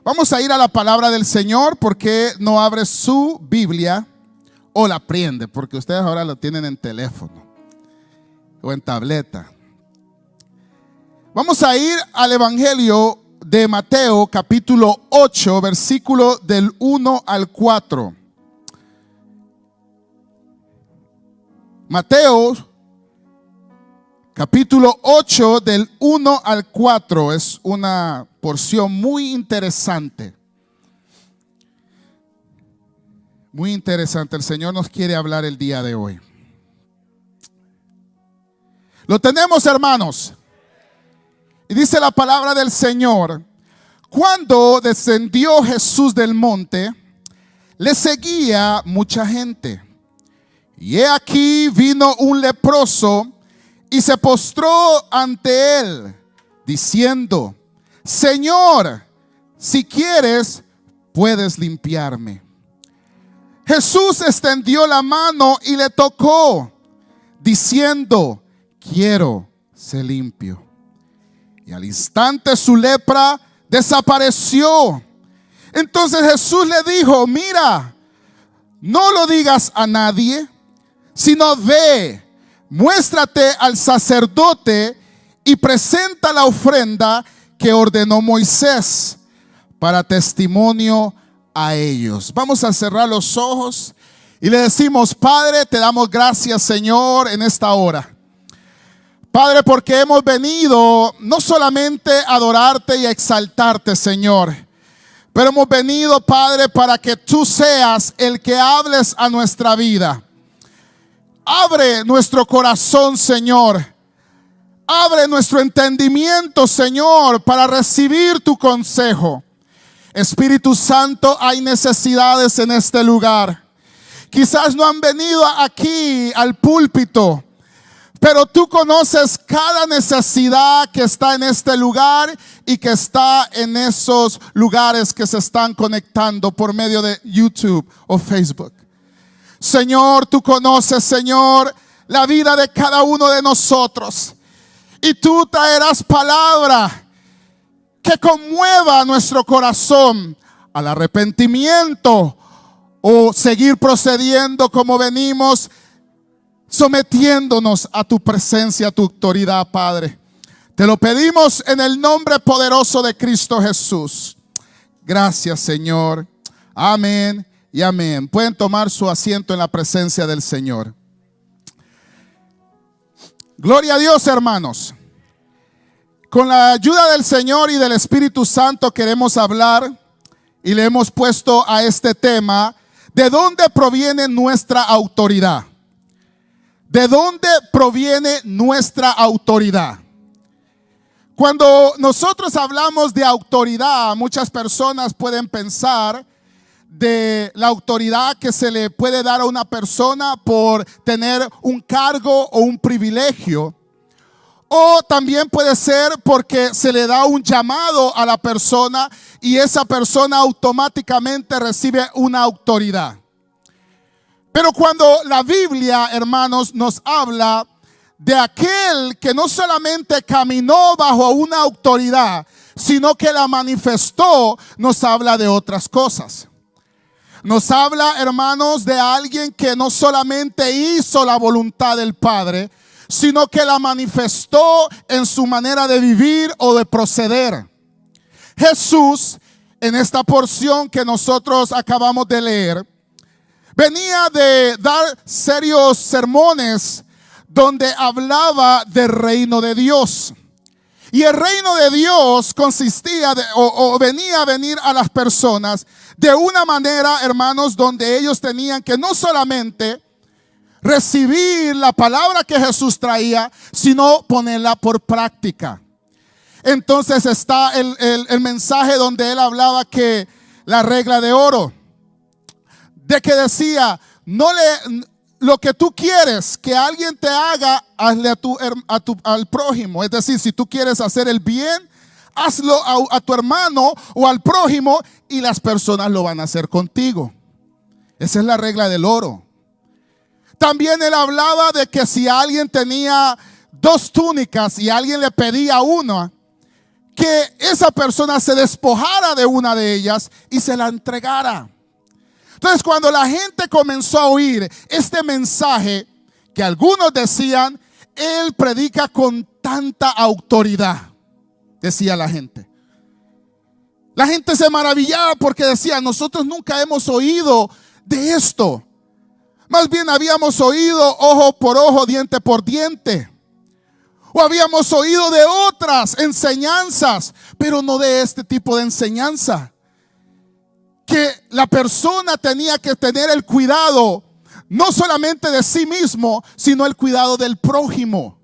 Vamos a ir a la palabra del Señor. Porque no abre su Biblia o la prende, porque ustedes ahora lo tienen en teléfono o en tableta. Vamos a ir al Evangelio de Mateo, capítulo 8, versículo del 1 al 4. Mateo, capítulo 8, del 1 al 4. Es una porción muy interesante. Muy interesante. El Señor nos quiere hablar el día de hoy. ¿Lo tenemos, hermanos? Y dice la palabra del Señor: cuando descendió Jesús del monte, le seguía mucha gente. Y he aquí vino un leproso y se postró ante él, diciendo: Señor, si quieres, puedes limpiarme. Jesús extendió la mano y le tocó, diciendo: quiero ser limpio. Y al instante su lepra desapareció. Entonces Jesús le dijo: mira, no lo digas a nadie, sino ve, muéstrate al sacerdote y presenta la ofrenda que ordenó Moisés para testimonio a ellos. Vamos a cerrar los ojos y le decimos: Padre, te damos gracias, Señor, en esta hora. Padre, porque hemos venido no solamente a adorarte y a exaltarte, Señor, pero hemos venido, Padre, para que tú seas el que hables a nuestra vida. Abre nuestro corazón, Señor. Abre nuestro entendimiento, Señor, para recibir tu consejo. Espíritu Santo, hay necesidades en este lugar. Quizás no han venido aquí al púlpito, pero tú conoces cada necesidad que está en este lugar y que está en esos lugares que se están conectando por medio de YouTube o Facebook. Señor, tú conoces, Señor, la vida de cada uno de nosotros. Y tú traerás palabra que conmueva nuestro corazón al arrepentimiento o seguir procediendo como venimos, sometiéndonos a tu presencia, a tu autoridad, Padre. Te lo pedimos en el nombre poderoso de Cristo Jesús. Gracias, Señor. Amén y amén. Pueden tomar su asiento en la presencia del Señor. Gloria a Dios, hermanos. Con la ayuda del Señor y del Espíritu Santo queremos hablar, y le hemos puesto a este tema: ¿de dónde proviene nuestra autoridad? ¿De dónde proviene nuestra autoridad? Cuando nosotros hablamos de autoridad, muchas personas pueden pensar de la autoridad que se le puede dar a una persona por tener un cargo o un privilegio. O también puede ser porque se le da un llamado a la persona y esa persona automáticamente recibe una autoridad. Pero cuando la Biblia, hermanos, nos habla de aquel que no solamente caminó bajo una autoridad, sino que la manifestó, nos habla de otras cosas. Nos habla, hermanos, de alguien que no solamente hizo la voluntad del Padre, sino que la manifestó en su manera de vivir o de proceder. Jesús, en esta porción que nosotros acabamos de leer, venía de dar serios sermones donde hablaba del reino de Dios. Y el reino de Dios consistía venía a venir a las personas de una manera, hermanos, donde ellos tenían que no solamente recibir la palabra que Jesús traía, sino ponerla por práctica. Entonces está el mensaje donde él hablaba que la regla de oro, de que decía: lo que tú quieres que alguien te haga, hazle al prójimo. Es decir, si tú quieres hacer el bien, hazlo a tu hermano o al prójimo, y las personas lo van a hacer contigo. Esa es la regla del oro. También él hablaba de que si alguien tenía 2 túnicas y alguien le pedía una, que esa persona se despojara de una de ellas y se la entregara. Entonces, cuando la gente comenzó a oír este mensaje, que algunos decían, él predica con tanta autoridad, decía la gente. La gente se maravillaba porque decía, nosotros nunca hemos oído de esto. Más bien habíamos oído ojo por ojo, diente por diente. O habíamos oído de otras enseñanzas, pero no de este tipo de enseñanza. Que la persona tenía que tener el cuidado, no solamente de sí mismo, sino el cuidado del prójimo.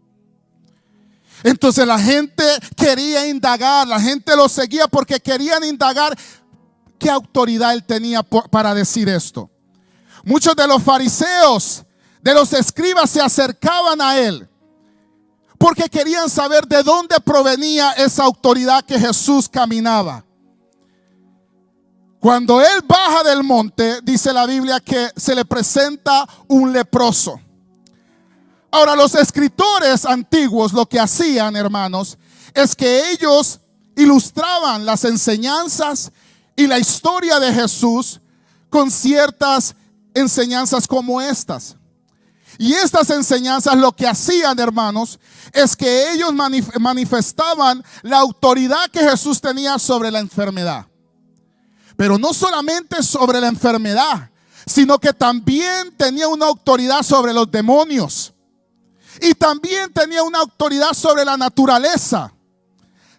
Entonces la gente quería indagar, la gente lo seguía porque querían indagar qué autoridad él tenía para decir esto. Muchos de los fariseos, de los escribas, se acercaban a él porque querían saber de dónde provenía esa autoridad que Jesús caminaba. Cuando él baja del monte, dice la Biblia que se le presenta un leproso. Ahora, los escritores antiguos lo que hacían, hermanos, es que ellos ilustraban las enseñanzas y la historia de Jesús con ciertas enseñanzas como estas. Y estas enseñanzas lo que hacían, hermanos, es que ellos manifestaban la autoridad que Jesús tenía sobre la enfermedad. Pero no solamente sobre la enfermedad, sino que también tenía una autoridad sobre los demonios. Y también tenía una autoridad sobre la naturaleza.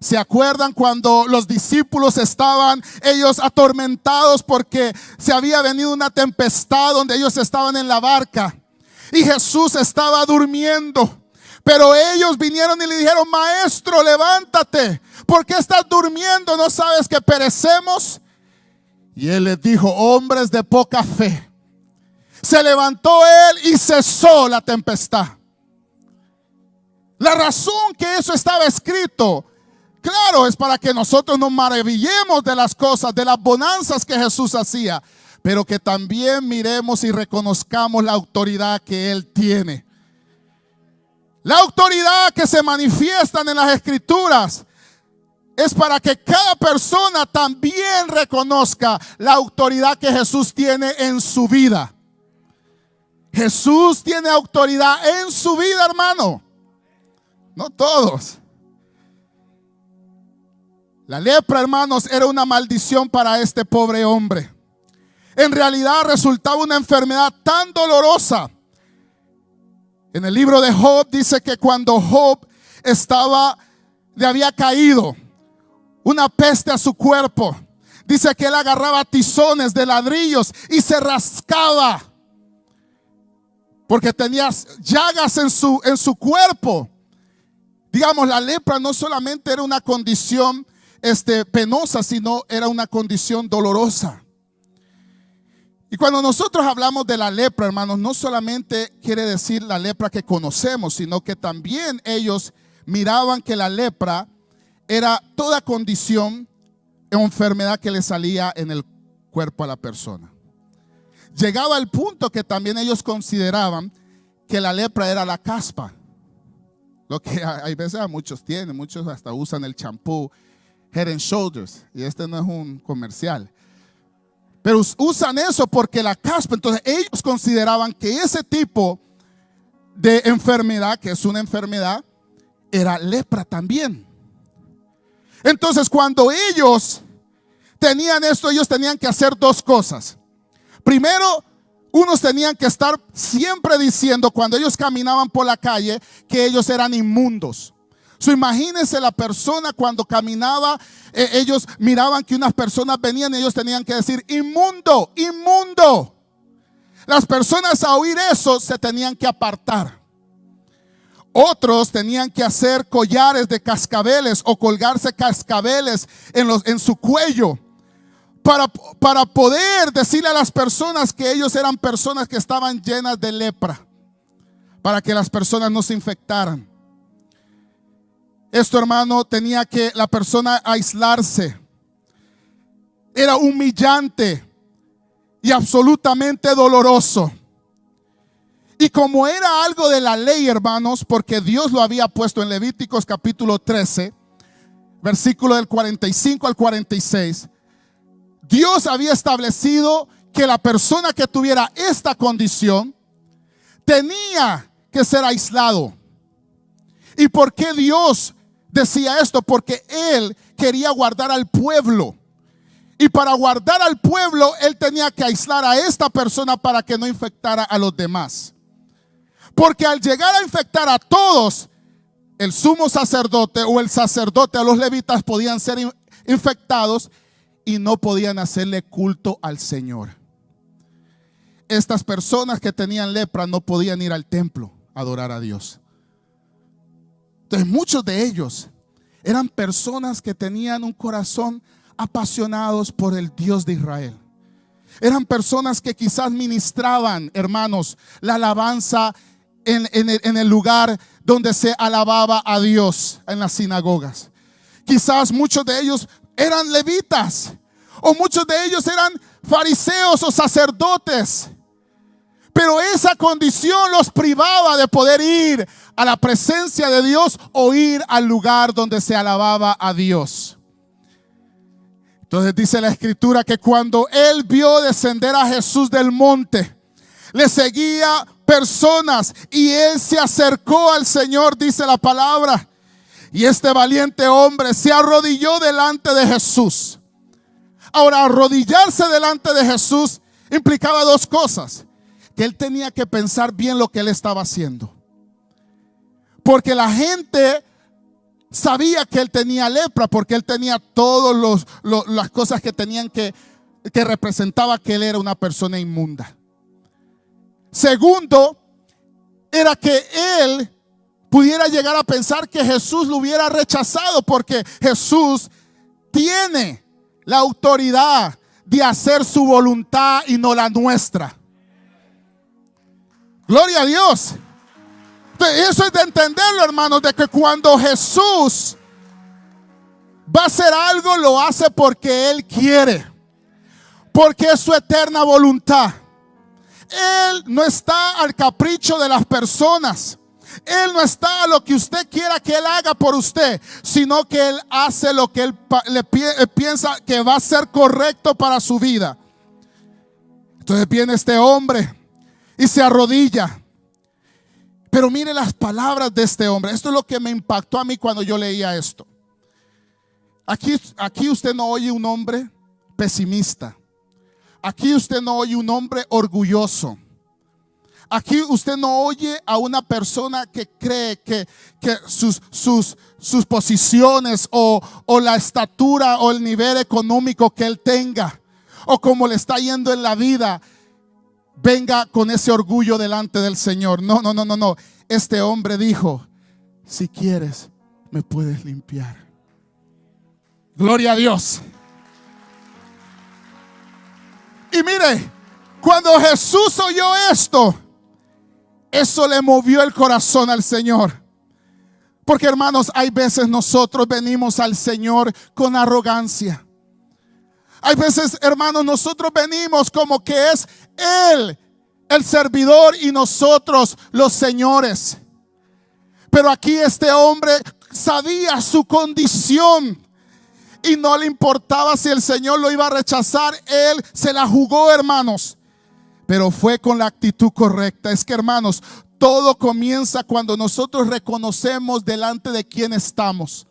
¿Se acuerdan cuando los discípulos estaban ellos atormentados porque se había venido una tempestad donde ellos estaban en la barca y Jesús estaba durmiendo? Pero ellos vinieron y le dijeron, maestro, levántate, ¿por qué estás durmiendo? ¿No sabes que perecemos? Y él les dijo, hombres de poca fe. Se levantó él y cesó la tempestad. La razón que eso estaba escrito, claro, es para que nosotros nos maravillemos de las cosas, de las bonanzas que Jesús hacía, pero que también miremos y reconozcamos la autoridad que Él tiene. La autoridad que se manifiestan en las Escrituras es para que cada persona también reconozca la autoridad que Jesús tiene en su vida. Jesús tiene autoridad en su vida, hermano. No todos. La lepra, hermanos, era una maldición para este pobre hombre. En realidad resultaba una enfermedad tan dolorosa. En el libro de Job dice que cuando Job le había caído una peste a su cuerpo, dice que él agarraba tizones de ladrillos y se rascaba porque tenía llagas en su cuerpo. Digamos, la lepra no solamente era una condición penosa, sino era una condición dolorosa. Y cuando nosotros hablamos de la lepra, hermanos, no solamente quiere decir la lepra que conocemos, sino que también ellos miraban que la lepra era toda condición o enfermedad que le salía en el cuerpo a la persona. Llegaba al punto que también ellos consideraban que la lepra era la caspa. Lo que hay veces a muchos tienen, muchos hasta usan el champú Head and Shoulders, y este no es un comercial, pero usan eso porque la caspa. Entonces ellos consideraban que ese tipo de enfermedad, que es una enfermedad, era lepra también. Entonces cuando ellos tenían esto, ellos tenían que hacer dos cosas. Primero, unos tenían que estar siempre diciendo cuando ellos caminaban por la calle que ellos eran inmundos. Imagínense la persona cuando caminaba, ellos miraban que unas personas venían y ellos tenían que decir inmundo, inmundo. Las personas a oír eso se tenían que apartar. Otros tenían que hacer collares de cascabeles o colgarse cascabeles en su cuello para poder decirle a las personas que ellos eran personas que estaban llenas de lepra, para que las personas no se infectaran. Esto, hermano, tenía que la persona aislarse. Era humillante y absolutamente doloroso. Y como era algo de la ley, hermanos, porque Dios lo había puesto en Levíticos capítulo 13, versículo del 45 al 46, Dios había establecido que la persona que tuviera esta condición tenía que ser aislado. ¿Y por qué Dios decía esto? Porque Él quería guardar al pueblo. Y para guardar al pueblo, Él tenía que aislar a esta persona para que no infectara a los demás. Porque al llegar a infectar a todos, el sumo sacerdote o el sacerdote a los levitas podían ser infectados y no podían hacerle culto al Señor. Estas personas que tenían lepra no podían ir al templo a adorar a Dios. Entonces muchos de ellos eran personas que tenían un corazón apasionados por el Dios de Israel. Eran personas que quizás ministraban, hermanos, la alabanza en el lugar donde se alababa a Dios, en las sinagogas. Quizás muchos de ellos eran levitas, o muchos de ellos eran fariseos o sacerdotes. Pero esa condición los privaba de poder ir a la presencia de Dios o ir al lugar donde se alababa a Dios. Entonces dice la escritura que cuando él vio descender a Jesús del monte, le seguía personas y él se acercó al Señor, dice la palabra. Y este valiente hombre se arrodilló delante de Jesús. Ahora, arrodillarse delante de Jesús implicaba dos cosas. Que él tenía que pensar bien lo que él estaba haciendo. Porque la gente sabía que él tenía lepra, porque él tenía todas las cosas que tenían que representaba que él era una persona inmunda. Segundo, era que él pudiera llegar a pensar que Jesús lo hubiera rechazado, porque Jesús tiene la autoridad de hacer su voluntad y no la nuestra. Gloria a Dios. Entonces, eso es de entenderlo, hermanos, de que cuando Jesús va a hacer algo, lo hace porque Él quiere, porque es su eterna voluntad. Él no está al capricho de las personas. Él no está a lo que usted quiera que Él haga por usted, sino que Él hace lo que Él piensa que va a ser correcto para su vida. Entonces viene este hombre y se arrodilla. Pero mire las palabras de este hombre. Esto es lo que me impactó a mí cuando yo leía esto. Aquí usted no oye un hombre pesimista. Aquí usted no oye un hombre orgulloso. Aquí usted no oye a una persona que cree que sus posiciones o la estatura o el nivel económico que él tenga o como le está yendo en la vida venga con ese orgullo delante del Señor. No. Este hombre dijo: si quieres, me puedes limpiar. Gloria a Dios. Y mire, cuando Jesús oyó esto, eso le movió el corazón al Señor. Porque, hermanos, hay veces nosotros venimos al Señor con arrogancia. Hay veces, hermanos, nosotros venimos como que es Él el servidor y nosotros los señores. Pero aquí este hombre sabía su condición y no le importaba si el Señor lo iba a rechazar. Él se la jugó, hermanos, pero fue con la actitud correcta. Es que, hermanos, todo comienza cuando nosotros reconocemos delante de quién estamos.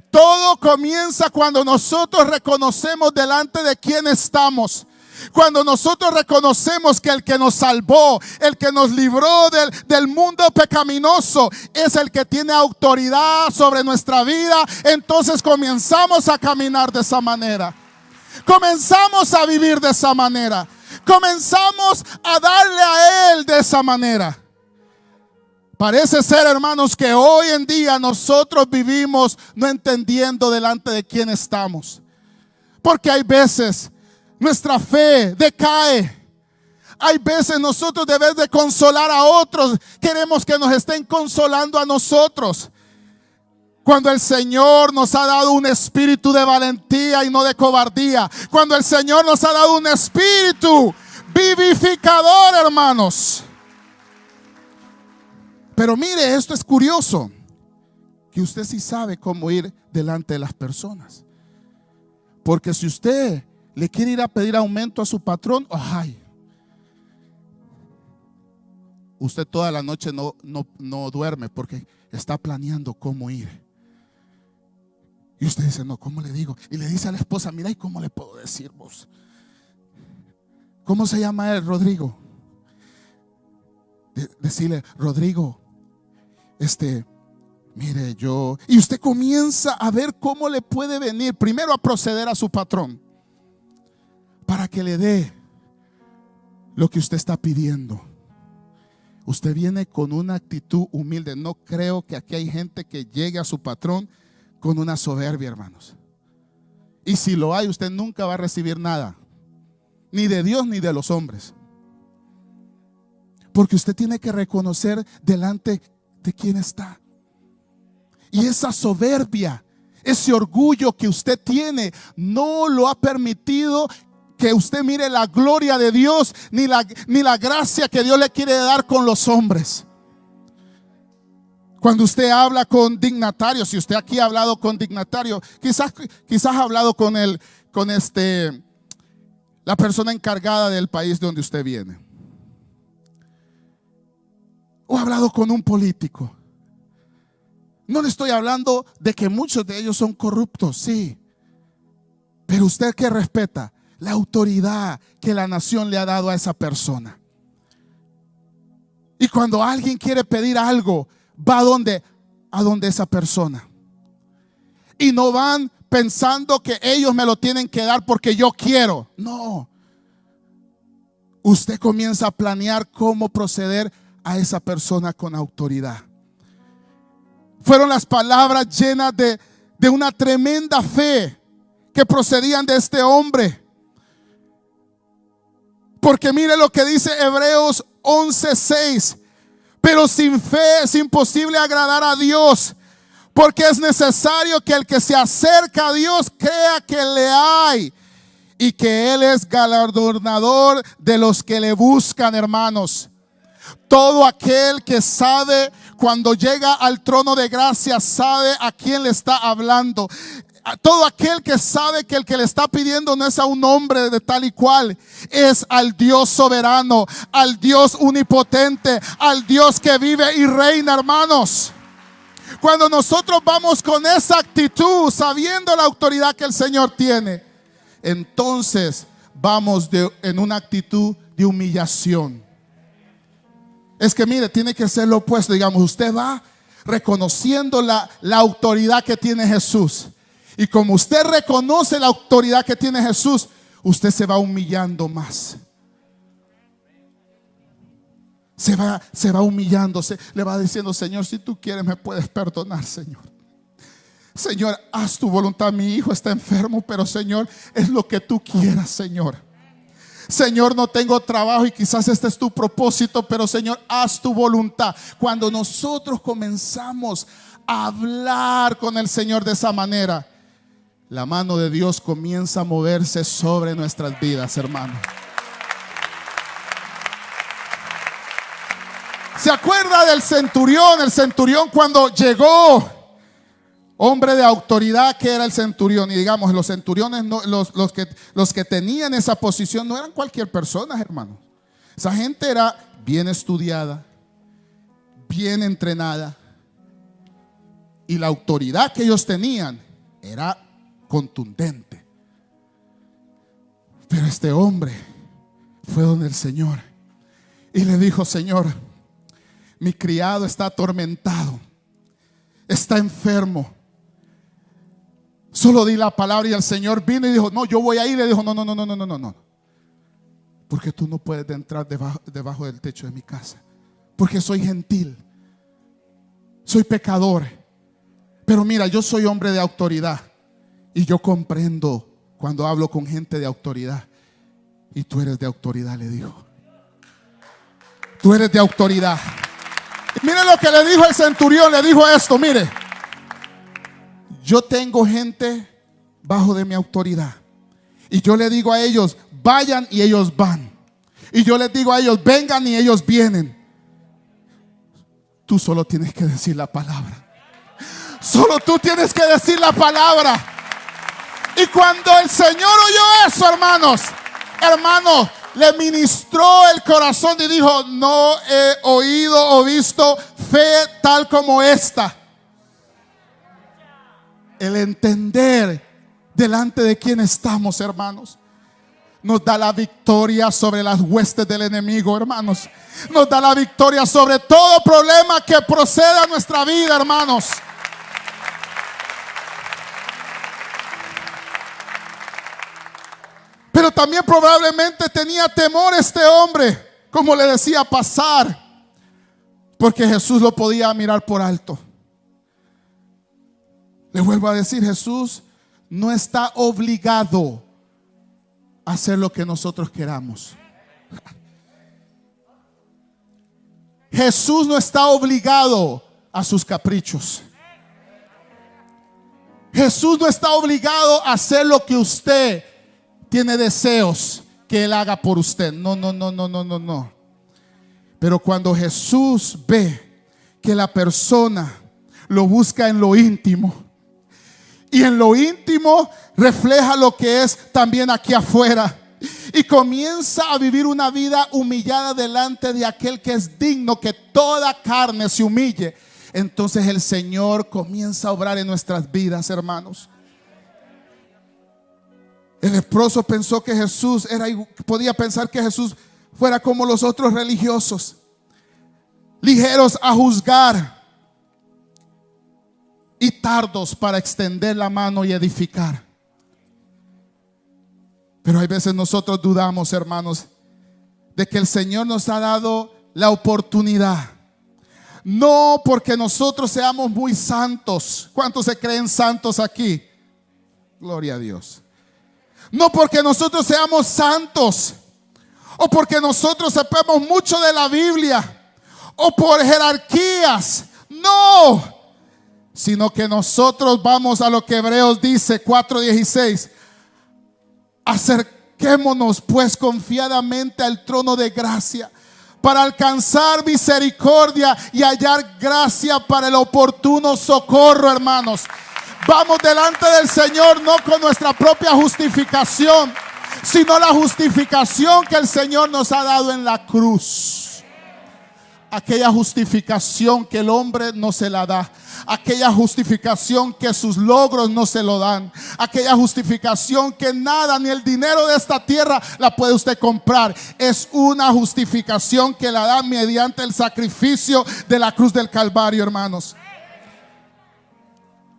Todo comienza cuando nosotros reconocemos delante de quién estamos. Cuando nosotros reconocemos que el que nos salvó, el que nos libró del mundo pecaminoso, es el que tiene autoridad sobre nuestra vida, entonces comenzamos a caminar de esa manera. Comenzamos a vivir de esa manera. Comenzamos a darle a Él de esa manera. Parece ser, hermanos, que hoy en día nosotros vivimos no entendiendo delante de quién estamos. Porque hay veces nuestra fe decae. Hay veces nosotros, de vez de consolar a otros, queremos que nos estén consolando a nosotros. Cuando el Señor nos ha dado un espíritu de valentía y no de cobardía. Cuando el Señor nos ha dado un espíritu vivificador, hermanos. Pero mire, esto es curioso. que usted sí sabe cómo ir delante de las personas. Porque si usted le quiere ir a pedir aumento a su patrón, ay, usted toda la noche no duerme porque está planeando cómo ir. Y usted dice, no, ¿cómo le digo? Y le dice a la esposa, mira, ¿y cómo le puedo decir vos? ¿Cómo se llama él? Rodrigo. Decirle, Rodrigo, mire, yo. Y usted comienza a ver cómo le puede venir primero a proceder a su patrón para que le dé lo que usted está pidiendo. Usted viene con una actitud humilde. No creo que aquí hay gente que llegue a su patrón con una soberbia, hermanos. Y si lo hay, usted nunca va a recibir nada, ni de Dios ni de los hombres. Porque usted tiene que reconocer delante de quién está. Y esa soberbia, ese orgullo que usted tiene, no lo ha permitido que usted mire la gloria de Dios, ni la gracia que Dios le quiere dar con los hombres. Cuando usted habla con dignatarios, si usted aquí ha hablado con dignatarios, quizás ha hablado con la persona encargada del país de donde usted viene, o ha hablado con un político. No le estoy hablando de que muchos de ellos son corruptos, sí, pero usted que respeta la autoridad que la nación le ha dado a esa persona. Y cuando alguien quiere pedir algo, va a donde esa persona. Y no van pensando que ellos me lo tienen que dar porque yo quiero. No. Usted comienza a planear cómo proceder a esa persona con autoridad. Fueron las palabras llenas de una tremenda fe que procedían de este hombre. Porque mire lo que dice Hebreos 11:6. Pero sin fe es imposible agradar a Dios, porque es necesario que el que se acerca a Dios crea que le hay y que Él es galardonador de los que le buscan, hermanos. Todo aquel que sabe, cuando llega al trono de gracia, sabe a quién le está hablando. Todo aquel que sabe que el que le está pidiendo no es a un hombre de tal y cual, es al Dios soberano, al Dios omnipotente, al Dios que vive y reina, hermanos. Cuando nosotros vamos con esa actitud, sabiendo la autoridad que el Señor tiene, entonces vamos en una actitud de humillación. Es que mire, tiene que ser lo opuesto. Digamos, usted va reconociendo la autoridad que tiene Jesús. Y como usted reconoce la autoridad que tiene Jesús, usted se va humillando más. Se va humillando, le va diciendo, Señor, si tú quieres me puedes perdonar, Señor. Señor, haz tu voluntad. Mi hijo está enfermo, pero Señor, es lo que tú quieras, Señor. Señor, no tengo trabajo y quizás este es tu propósito, pero Señor, haz tu voluntad. Cuando nosotros comenzamos a hablar con el Señor de esa manera, la mano de Dios comienza a moverse sobre nuestras vidas, hermano. ¿Se acuerda del centurión? El centurión, cuando llegó, hombre de autoridad que era el centurión. Y digamos, los centuriones, no, los que tenían esa posición no eran cualquier persona, hermano. Esa gente era bien estudiada, bien entrenada, y la autoridad que ellos tenían era contundente. Pero este hombre fue donde el Señor y le dijo, Señor, mi criado está atormentado, está enfermo. Solo di la palabra. Y el Señor vino y dijo, no, yo voy a ir. Le dijo, no, porque tú no puedes entrar debajo del techo de mi casa, porque soy gentil, soy pecador. Pero mira, yo soy hombre de autoridad y yo comprendo cuando hablo con gente de autoridad. Y tú eres de autoridad, le dijo. Tú eres de autoridad. Y mire lo que le dijo el centurión. Le dijo esto, mire, yo tengo gente bajo de mi autoridad, y yo le digo a ellos, vayan, y ellos van. Y yo les digo a ellos, vengan, y ellos vienen. Tú solo tienes que decir la palabra. Solo tú tienes que decir la palabra. Y cuando el Señor oyó eso, hermanos, le ministró el corazón y dijo: no he oído o visto fe tal como esta. El entender delante de quién estamos, hermanos, nos da la victoria sobre las huestes del enemigo, hermanos. Nos da la victoria sobre todo problema que proceda a nuestra vida, hermanos. Pero también probablemente tenía temor este hombre, como le decía, pasar, porque Jesús lo podía mirar por alto. Le vuelvo a decir, Jesús no está obligado a hacer lo que nosotros queramos. Jesús no está obligado a sus caprichos. Jesús no está obligado a hacer lo que usted tiene deseos que Él haga por usted. No. Pero cuando Jesús ve que la persona lo busca en lo íntimo, y en lo íntimo refleja lo que es también aquí afuera, y comienza a vivir una vida humillada delante de aquel que es digno que toda carne se humille, entonces el Señor comienza a obrar en nuestras vidas, hermanos. El leproso pensó que Jesús podía pensar que Jesús fuera como los otros religiosos, ligeros a juzgar y tardos para extender la mano y edificar. Pero hay veces nosotros dudamos, hermanos, de que el Señor nos ha dado la oportunidad. No porque nosotros seamos muy santos. ¿Cuántos se creen santos aquí? Gloria a Dios. No porque nosotros seamos santos, o porque nosotros sepamos mucho de la Biblia, o por jerarquías. No, sino que nosotros vamos a lo que Hebreos dice 4:16. Acerquémonos pues confiadamente al trono de gracia, para alcanzar misericordia y hallar gracia para el oportuno socorro, hermanos. Vamos delante del Señor no con nuestra propia justificación, sino la justificación que el Señor nos ha dado en la cruz. Aquella justificación que el hombre no se la da, aquella justificación que sus logros no se lo dan, aquella justificación que nada, ni el dinero de esta tierra la puede usted comprar. Es una justificación que la da mediante el sacrificio de la cruz del Calvario, hermanos.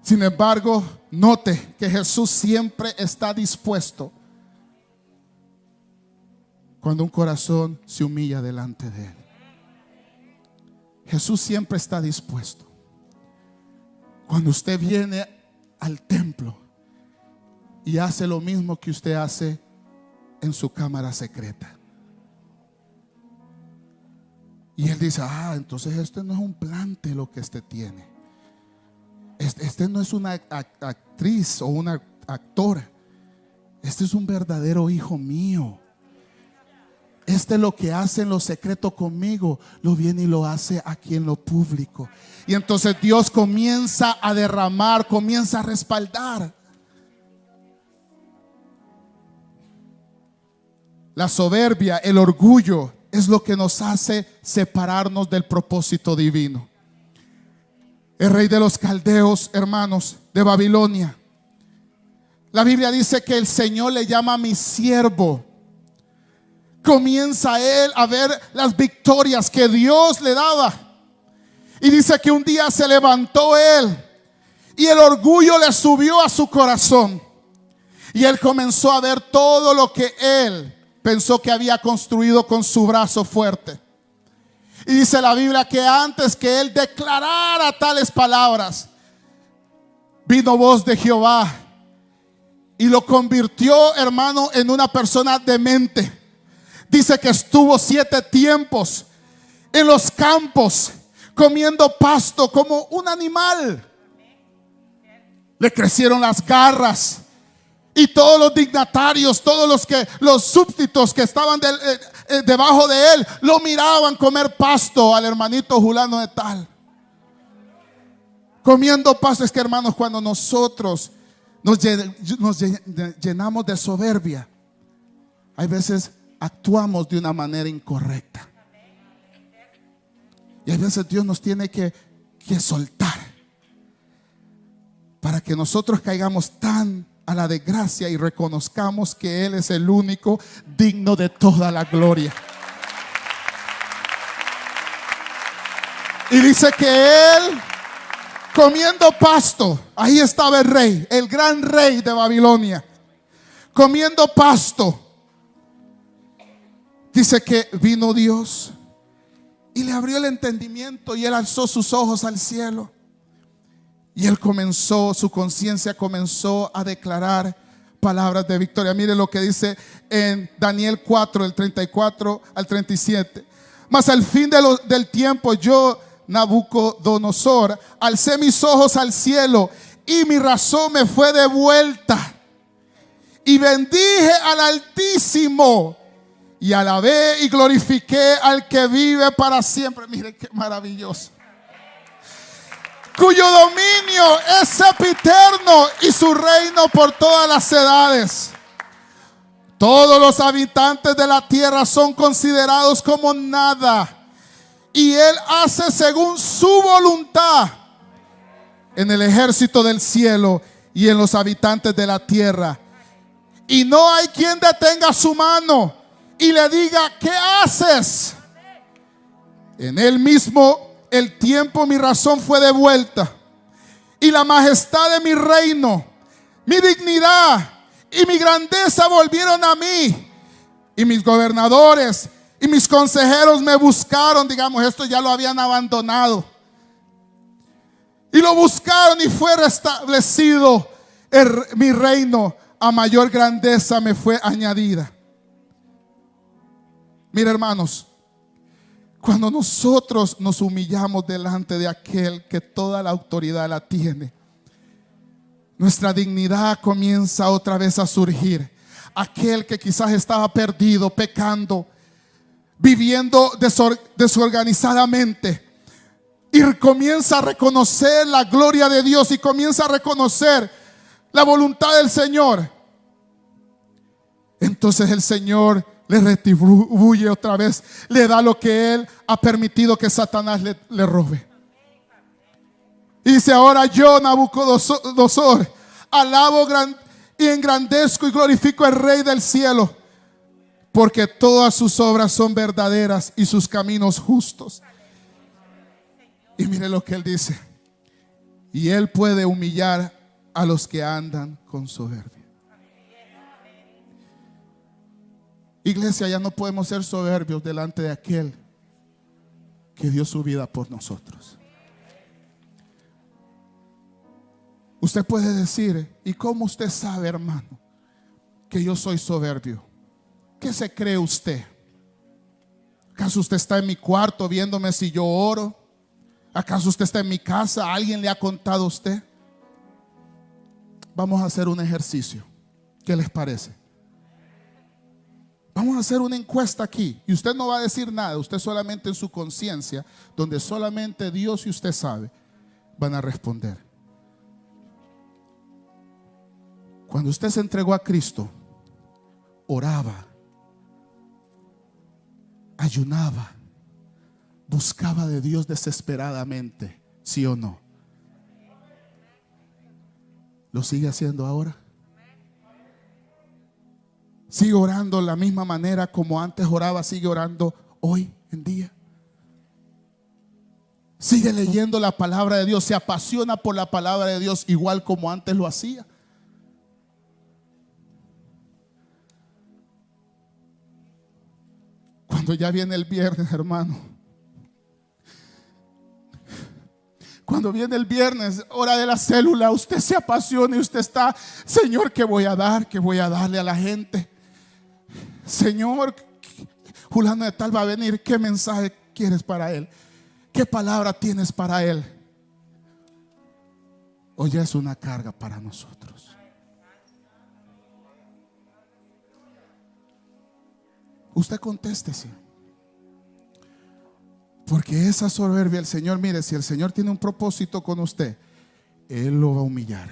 Sin embargo, note que Jesús siempre está dispuesto cuando un corazón se humilla delante de Él. Jesús siempre está dispuesto. Cuando usted viene al templo y hace lo mismo que usted hace en su cámara secreta, y Él dice: entonces este no es un plante lo que este tiene. Este no es una actriz o una actora. Este es un verdadero hijo mío. Este lo que hace en lo secreto conmigo, lo viene y lo hace aquí en lo público. Y entonces Dios comienza a derramar, comienza a respaldar. La soberbia, el orgullo es lo que nos hace separarnos del propósito divino. El rey de los caldeos, hermanos, de Babilonia, la Biblia dice que el Señor le llama mi siervo. Comienza él a ver las victorias que Dios le daba, y dice que un día se levantó él y el orgullo le subió a su corazón, y él comenzó a ver todo lo que él pensó que había construido con su brazo fuerte. Y dice la Biblia que antes que él declarara tales palabras, vino voz de Jehová y lo convirtió, hermano, en una persona demente. Dice que estuvo 7 tiempos en los campos comiendo pasto como un animal. Le crecieron las garras, y todos los dignatarios, todos los súbditos que estaban debajo de él, lo miraban comer pasto al hermanito Julano de tal. Comiendo pasto. Es que, hermanos, cuando nosotros nos llenamos de soberbia, hay veces actuamos de una manera incorrecta. Y a veces Dios nos tiene que soltar para que nosotros caigamos tan a la desgracia y reconozcamos que Él es el único digno de toda la gloria. Y dice que Él, comiendo pasto, ahí estaba el rey, el gran rey de Babilonia, comiendo pasto. Dice que vino Dios y le abrió el entendimiento, y él alzó sus ojos al cielo. Y él comenzó, su conciencia comenzó a declarar palabras de victoria. Mire lo que dice en Daniel 4, el 34 al 37. Mas al fin del tiempo, yo, Nabucodonosor, alcé mis ojos al cielo, y mi razón me fue devuelta. Y bendije al Altísimo, y alabé y glorifiqué al que vive para siempre. Mire qué maravilloso. Cuyo dominio es sempiterno, y su reino por todas las edades. Todos los habitantes de la tierra son considerados como nada, y él hace según su voluntad en el ejército del cielo y en los habitantes de la tierra. Y no hay quien detenga su mano y le diga: ¿qué haces? En él mismo el tiempo mi razón fue devuelta, y la majestad de mi reino, mi dignidad y mi grandeza volvieron a mí. Y mis gobernadores y mis consejeros me buscaron. Digamos, esto ya lo habían abandonado. Y lo buscaron, y fue restablecido mi reino. A mayor grandeza me fue añadida. Mira, hermanos, cuando nosotros nos humillamos delante de aquel que toda la autoridad la tiene, nuestra dignidad comienza otra vez a surgir. Aquel que quizás estaba perdido, pecando, viviendo desorganizadamente, y comienza a reconocer la gloria de Dios, y comienza a reconocer la voluntad del Señor. Entonces el Señor le retribuye otra vez, le da lo que Él ha permitido que Satanás le robe. Y dice: ahora yo, Nabucodonosor, alabo y engrandezco y glorifico al Rey del cielo, porque todas sus obras son verdaderas y sus caminos justos. Y mire lo que Él dice: y Él puede humillar a los que andan con soberbia. Iglesia, ya no podemos ser soberbios delante de aquel que dio su vida por nosotros. Usted puede decir: ¿y cómo usted sabe, hermano, que yo soy soberbio? ¿Qué se cree usted? ¿Acaso usted está en mi cuarto viéndome si yo oro? ¿Acaso usted está en mi casa? ¿Alguien le ha contado a usted? Vamos a hacer un ejercicio. ¿Qué les parece? Vamos a hacer una encuesta aquí, y usted no va a decir nada. Usted solamente en su conciencia, donde solamente Dios y usted sabe, van a responder. Cuando usted se entregó a Cristo, oraba, ayunaba, buscaba de Dios desesperadamente, ¿sí o no? ¿Lo sigue haciendo ahora? ¿Sigue orando de la misma manera como antes oraba? ¿Sigue orando hoy en día? ¿Sigue leyendo la palabra de Dios? ¿Se apasiona por la palabra de Dios igual como antes lo hacía? Cuando ya viene el viernes, hermano, cuando viene el viernes, hora de la célula, usted se apasiona y usted está: Señor, ¿qué voy a dar? ¿Qué voy a darle a la gente? Señor, fulano de tal va a venir, ¿qué mensaje quieres para él? ¿Qué palabra tienes para él? ¿O ya es una carga para nosotros? Usted contéstese. Porque esa soberbia, el Señor, mire, si el Señor tiene un propósito con usted, Él lo va a humillar.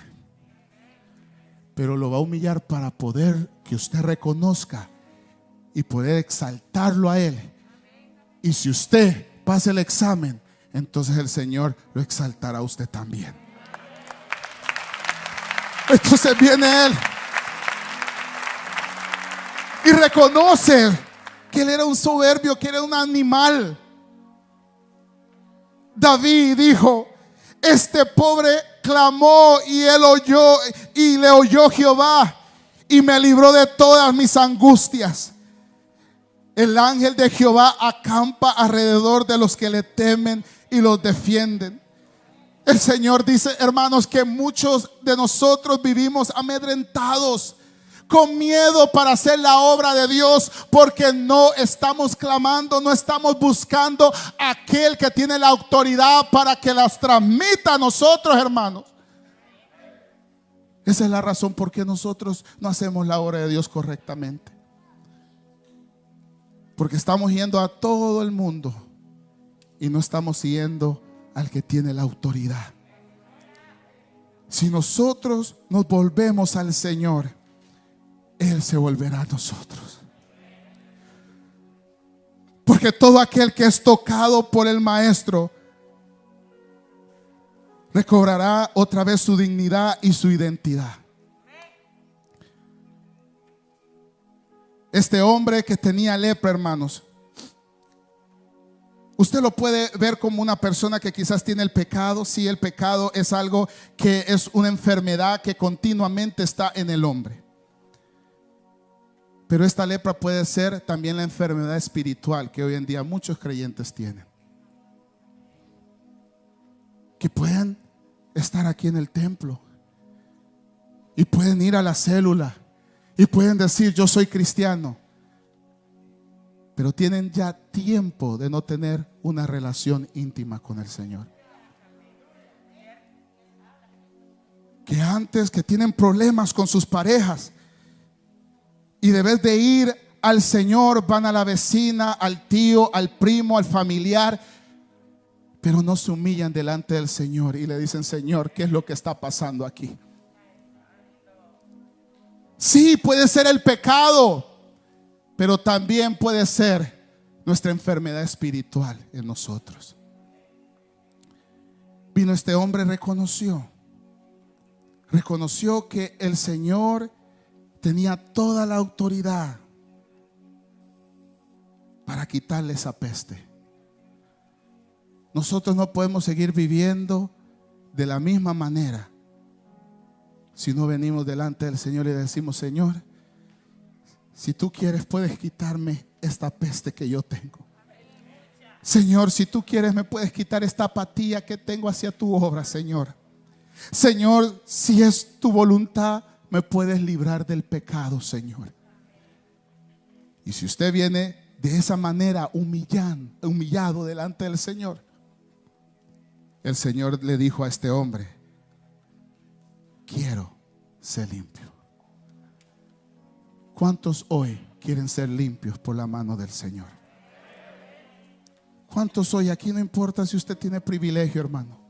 Pero lo va a humillar para poder que usted reconozca y poder exaltarlo a Él. Y si usted pasa el examen, entonces el Señor lo exaltará a usted también. Entonces viene Él y reconoce que Él era un soberbio, que era un animal. David dijo: este pobre clamó y él oyó, y le oyó Jehová y me libró de todas mis angustias. El ángel de Jehová acampa alrededor de los que le temen y los defienden. El Señor dice, hermanos, que muchos de nosotros vivimos amedrentados, con miedo para hacer la obra de Dios, porque no estamos clamando, no estamos buscando a aquel que tiene la autoridad para que las transmita a nosotros, hermanos. Esa es la razón por qué nosotros no hacemos la obra de Dios correctamente. Porque estamos yendo a todo el mundo y no estamos siguiendo al que tiene la autoridad. Si nosotros nos volvemos al Señor, Él se volverá a nosotros. Porque todo aquel que es tocado por el Maestro recobrará otra vez su dignidad y su identidad. Este hombre que tenía lepra, hermanos, usted lo puede ver como una persona que quizás tiene el pecado. Sí, el pecado es algo que es una enfermedad que continuamente está en el hombre. Pero esta lepra puede ser también la enfermedad espiritual que hoy en día muchos creyentes tienen. Que pueden estar aquí en el templo y pueden ir a la célula y pueden decir: yo soy cristiano, pero tienen ya tiempo de no tener una relación íntima con el Señor. Que antes, que tienen problemas con sus parejas, y de vez de ir al Señor van a la vecina, al tío, al primo, al familiar, pero no se humillan delante del Señor y le dicen: Señor, ¿qué es lo que está pasando aquí? Sí, puede ser el pecado, pero también puede ser nuestra enfermedad espiritual en nosotros. Vino este hombre, reconoció que el Señor tenía toda la autoridad para quitarle esa peste. Nosotros no podemos seguir viviendo de la misma manera si no venimos delante del Señor y decimos: Señor, si tú quieres, puedes quitarme esta peste que yo tengo. Señor, si tú quieres, me puedes quitar esta apatía que tengo hacia tu obra, Señor. Señor, si es tu voluntad, me puedes librar del pecado, Señor. Y si usted viene de esa manera humillado delante del Señor, el Señor le dijo a este hombre: quiero ser limpio. ¿Cuántos hoy quieren ser limpios por la mano del Señor? ¿Cuántos hoy? Aquí no importa si usted tiene privilegio, hermano.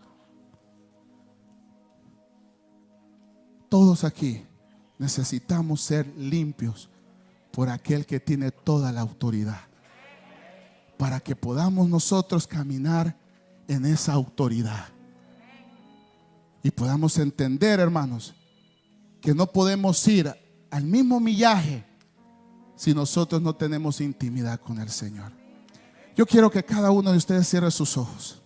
Todos aquí necesitamos ser limpios por aquel que tiene toda la autoridad, para que podamos nosotros caminar en esa autoridad y podamos entender, hermanos, que no podemos ir al mismo millaje si nosotros no tenemos intimidad con el Señor. Yo quiero que cada uno de ustedes cierre sus ojos.